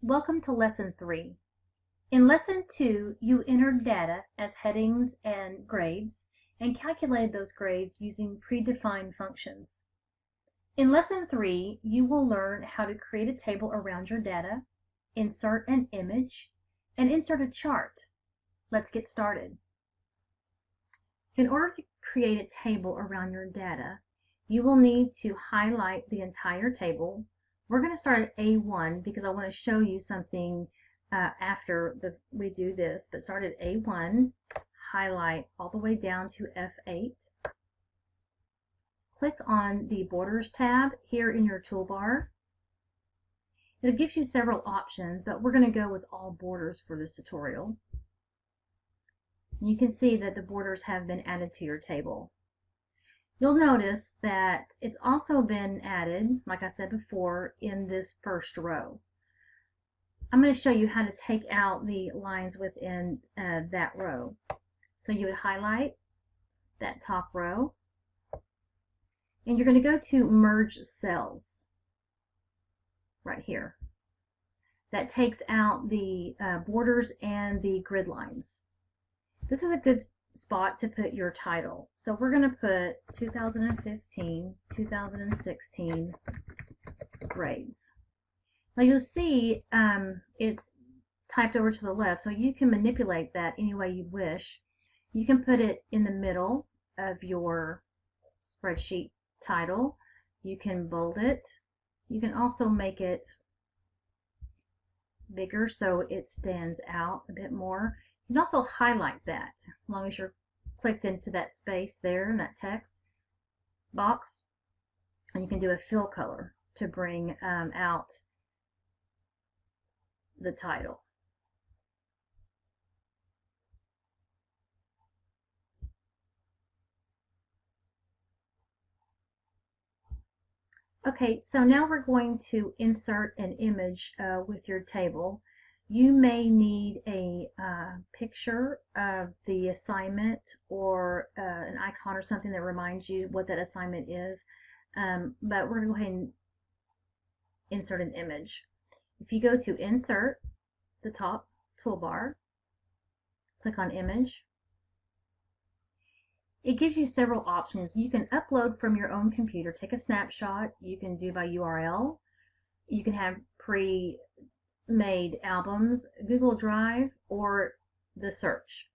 Welcome to Lesson 3. In Lesson 2, you entered data as headings and grades and calculated those grades using predefined functions. In Lesson 3, you will learn how to create a table around your data, insert an image, and insert a chart. Let's get started. In order to create a table around your data, you will need to highlight the entire table. We're going to start at A1 because I want to show you something after we do this, but start at A1, highlight all the way down to F8. Click on the Borders tab here in your toolbar. It gives you several options, but we're going to go with all borders for this tutorial. You can see that the borders have been added to your table. You'll notice that it's also been added, like I said before, in this first row. I'm going to show you how to take out the lines within that row. So you would highlight that top row, and you're going to go to Merge Cells right here. That takes out the borders and the grid lines. This is a good spot to put your title. So we're going to put 2015, 2016 grades. Now you'll see it's typed over to the left, so you can manipulate that any way you wish. You can put it in the middle of your spreadsheet title. You can bold it. You can also make it bigger so it stands out a bit more. You can also highlight that as long as you're clicked into that space there in that text box, and you can do a fill color to bring out the title. Okay, so now we're going to insert an image with your table. You may need a picture of the assignment or an icon or something that reminds you what that assignment is, but we're going to go ahead and insert an image. If you go to Insert, the top toolbar, click on Image, it gives you several options. You can upload from your own computer, take a snapshot, you can do by URL, you can have pre-made albums, Google Drive, or the search.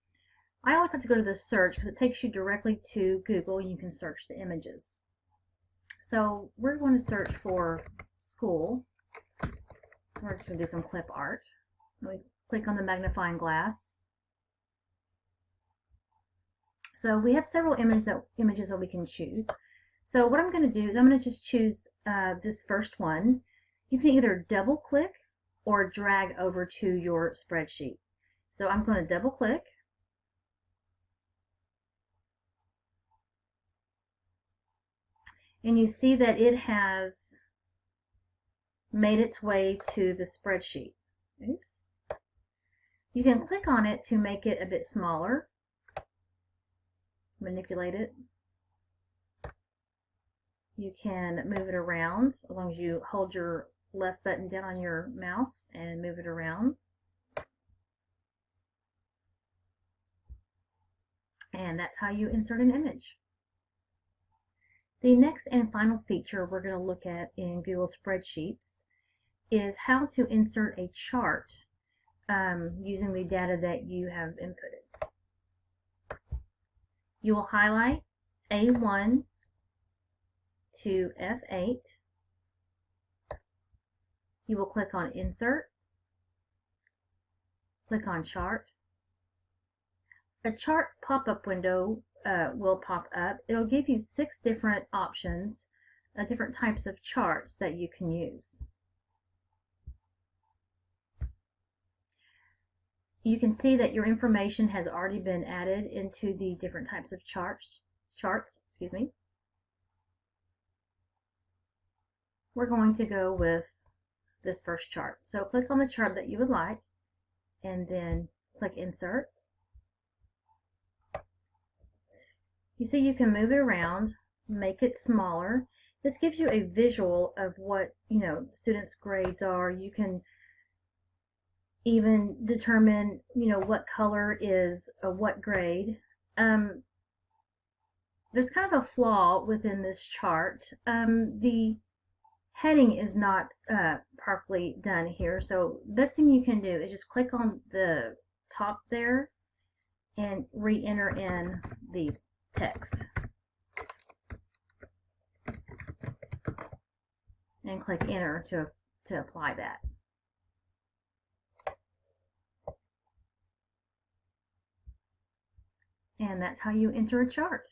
I always have to go to the search because it takes you directly to Google and you can search the images. So we're going to search for school. We're just going to do some clip art. We click on the magnifying glass. So we have several images that we can choose. So what I'm going to do is I'm going to just choose this first one. You can either double click or drag over to your spreadsheet. So I'm going to double click. And you see that it has made its way to the spreadsheet. Oops. You can click on it to make it a bit smaller. Manipulate it. You can move it around as long as you hold your left button down on your mouse and move it around. And that's how you insert an image. The next and final feature we're going to look at in Google Spreadsheets is how to insert a chart using the data that you have inputted. You will highlight A1 to F8. You will click on Insert, click on Chart. A chart pop-up window will pop up. It'll give you 6 different options, different types of charts that you can use. You can see that your information has already been added into the different types of charts. Excuse me. We're going to go with this first chart. So click on the chart that you would like and then click Insert. You see you can move it around, make it smaller. This gives you a visual of what students' grades are. You can even determine, what color is what grade. There's kind of a flaw within this chart. The heading is not properly done here, so the best thing you can do is just click on the top there and re-enter in the text and click enter to apply that. And that's how you enter a chart.